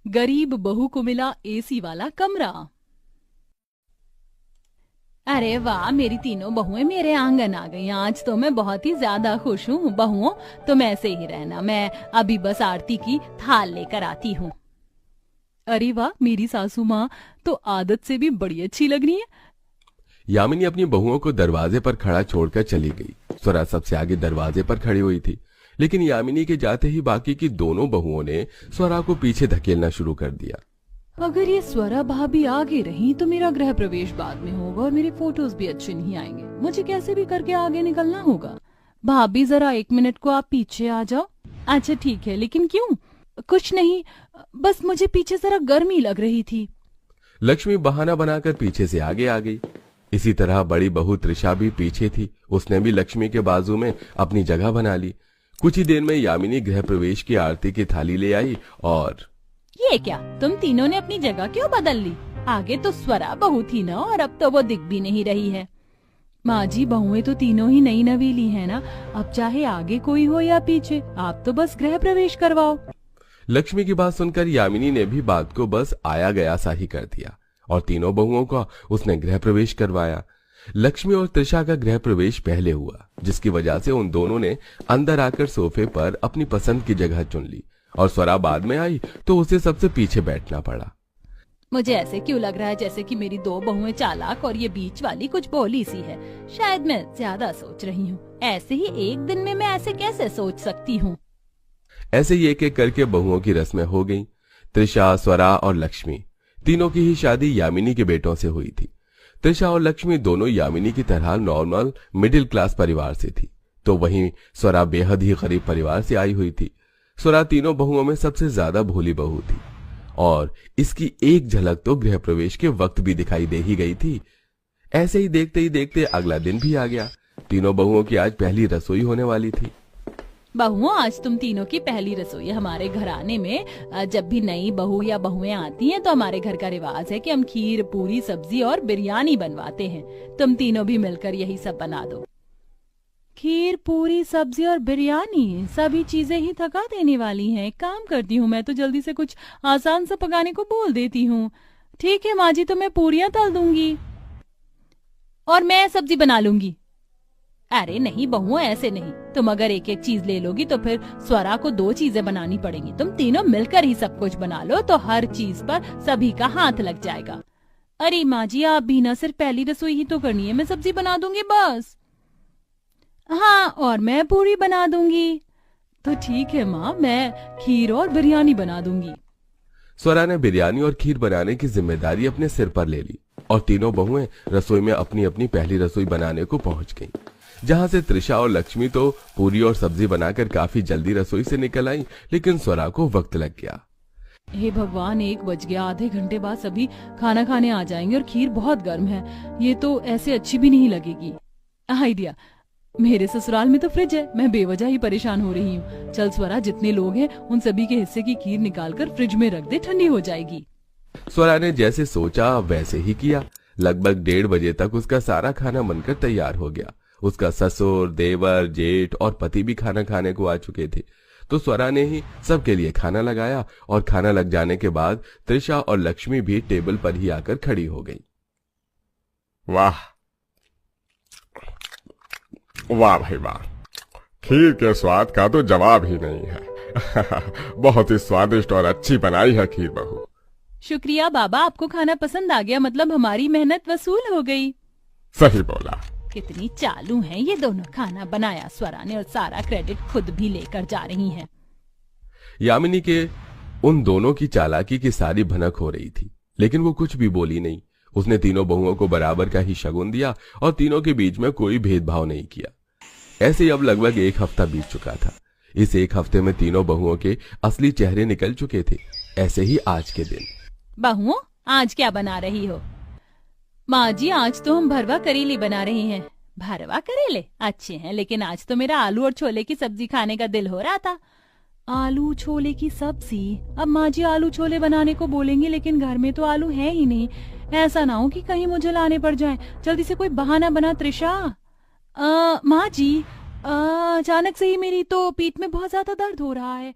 गरीब बहू को मिला एसी वाला कमरा। अरे वाह, मेरी तीनों बहुएं मेरे आंगन आ गई। आज तो मैं बहुत ही ज्यादा खुश हूँ। बहुओं, तुम ऐसे ही रहना, मैं अभी बस आरती की थाल लेकर आती हूँ। अरे वाह, मेरी सासू माँ तो आदत से भी बड़ी अच्छी लग रही है। यामिनी अपनी बहुओं को दरवाजे पर खड़ा छोड़कर चली गई। स्वरा सबसे आगे दरवाजे पर खड़ी हुई थी, लेकिन यामिनी के जाते ही बाकी की दोनों बहुओं ने स्वरा को पीछे धकेलना शुरू कर दिया। अगर ये स्वरा भाभी आगे रही तो मेरा गृह प्रवेश बाद में होगा और मेरे फोटोज भी अच्छे नहीं आएंगे। मुझे कैसे भी करके आगे निकलना होगा। भाभी जरा 1 मिनट को आप पीछे आ जाओ। अच्छा ठीक है, लेकिन क्यों? कुछ नहीं, बस मुझे पीछे जरा गर्मी लग रही थी। लक्ष्मी बहाना बनाकर पीछे से आगे आ गई। इसी तरह बड़ी बहू त्रिशा भी पीछे थी। उसने भी लक्ष्मी के बाजू में अपनी जगह बना ली। कुछ ही देर में यामिनी गृह प्रवेश की आरती की थाली ले आई और ये क्या, तुम तीनों ने अपनी जगह क्यों बदल ली? आगे तो स्वरा बहू थी ना, और अब तो वो दिख भी नहीं रही है। माँ जी, बहुएं तो तीनों ही नई नवीली है ना, अब चाहे आगे कोई हो या पीछे, आप तो बस गृह प्रवेश करवाओ। लक्ष्मी की बात सुनकर यामिनी ने भी बात को बस आया गया सा ही कर दिया और तीनों बहुओं का उसने गृह प्रवेश करवाया। लक्ष्मी और त्रिशा का गृह प्रवेश पहले हुआ, जिसकी वजह से उन दोनों ने अंदर आकर सोफे पर अपनी पसंद की जगह चुन ली और स्वरा बाद में आई तो उसे सबसे पीछे बैठना पड़ा। मुझे ऐसे क्यों लग रहा है जैसे कि मेरी 2 बहुएं चालाक और ये बीच वाली कुछ भोली सी है। शायद मैं ज्यादा सोच रही हूँ। ऐसे ही एक दिन में मैं ऐसे कैसे सोच सकती हूँ। ऐसे ही एक एक करके बहुओं की रस्में हो गईं। त्रिशा, स्वरा और लक्ष्मी तीनों की ही शादी यामिनी के बेटों से हुई थी। त्रिशा और लक्ष्मी दोनों यामिनी की तरह नॉर्मल मिडिल क्लास परिवार से थी, तो वहीं स्वरा बेहद ही गरीब परिवार से आई हुई थी। स्वरा तीनों बहुओं में सबसे ज्यादा भोली बहू थी और इसकी एक झलक तो गृह प्रवेश के वक्त भी दिखाई दे ही गई थी। ऐसे ही देखते अगला दिन भी आ गया। तीनों बहुओं की आज पहली रसोई होने वाली थी। बहुओं, आज तुम तीनों की पहली रसोई हमारे घराने में। जब भी नई बहू या बहुएं आती हैं तो हमारे घर का रिवाज है कि हम खीर, पूरी, सब्जी और बिरयानी बनवाते हैं। तुम तीनों भी मिलकर यही सब बना दो। खीर, पूरी, सब्जी और बिरयानी, सभी चीजें ही थका देने वाली हैं। एक काम करती हूँ, मैं तो जल्दी से कुछ आसान सा पकाने को बोल देती हूँ। ठीक है माँ जी, तो मैं पूरियां तल दूंगी और मैं सब्जी बना लूंगी। अरे नहीं बहुओं, ऐसे नहीं। तुम अगर एक एक चीज ले लोगी तो फिर स्वरा को 2 चीजें बनानी पड़ेंगी। तुम तीनों मिलकर ही सब कुछ बना लो तो हर चीज पर सभी का हाथ लग जाएगा। अरे माँ जी, आप भी ना, सिर्फ पहली रसोई ही तो करनी है। मैं सब्जी बना दूंगी बस। हाँ, और मैं पूरी बना दूंगी। तो ठीक है माँ, मैं खीर और बिरयानी बना दूंगी। स्वरा ने बिरयानी और खीर बनाने की जिम्मेदारी अपने सिर पर ले ली और तीनों बहुएं रसोई में अपनी अपनी पहली रसोई बनाने को पहुंच गईं, जहां से त्रिशा और लक्ष्मी तो पूरी और सब्जी बनाकर काफी जल्दी रसोई से निकल आई, लेकिन स्वरा को वक्त लग गया। हे भगवान, 1 बज गया। आधे घंटे बाद सभी खाना खाने आ जाएंगे और खीर बहुत गर्म है। ये तो ऐसे अच्छी भी नहीं लगेगी। आइडिया, मेरे ससुराल में तो फ्रिज है। मैं बेवजह ही परेशान हो रही हूँ। चल स्वरा, जितने लोग हैं उन सभी के हिस्से की खीर निकालकर फ्रिज में रख दे, ठंडी हो जाएगी। स्वरा ने जैसे सोचा वैसे ही किया। लगभग 1:30 बजे तक उसका सारा खाना बनकर तैयार हो गया। उसका ससुर, देवर, जेठ और पति भी खाना खाने को आ चुके थे, तो स्वरा ने ही सबके लिए खाना लगाया और खाना लग जाने के बाद त्रिशा और लक्ष्मी भी टेबल पर ही आकर खड़ी हो गई। वाह वाह भाई वाह, खीर के स्वाद का तो जवाब ही नहीं है। बहुत ही स्वादिष्ट और अच्छी बनाई है खीर बहू। शुक्रिया बाबा, आपको खाना पसंद आ गया, मतलब हमारी मेहनत वसूल हो गई। सही बोला। कितनी चालू हैं ये दोनों। खाना बनाया स्वरा ने और सारा क्रेडिट खुद भी लेकर जा रही हैं। यामिनी के उन दोनों की चालाकी की सारी भनक हो रही थी, लेकिन वो कुछ भी बोली नहीं। उसने तीनों बहुओं को बराबर का ही शगुन दिया और तीनों के बीच में कोई भेदभाव नहीं किया। ऐसे ही अब लगभग 1 हफ्ता बीत चुका था। इस 1 हफ्ते में तीनों बहुओं के असली चेहरे निकल चुके थे। ऐसे ही आज के दिन। बहुओं, आज क्या बना रही हो? माँ जी, आज तो हम भरवा करेले बना रहे हैं। भरवा करेले अच्छे हैं, लेकिन आज तो मेरा आलू और छोले की सब्जी खाने का दिल हो रहा था। आलू छोले की सब्जी? अब माँ जी आलू छोले बनाने को बोलेंगी, लेकिन घर में तो आलू है ही नहीं। ऐसा ना हो कि कहीं मुझे लाने पड़ जाए। जल्दी से कोई बहाना बना त्रिशा। माँ जी, अचानक से ही मेरी तो पीठ में बहुत ज्यादा दर्द हो रहा है।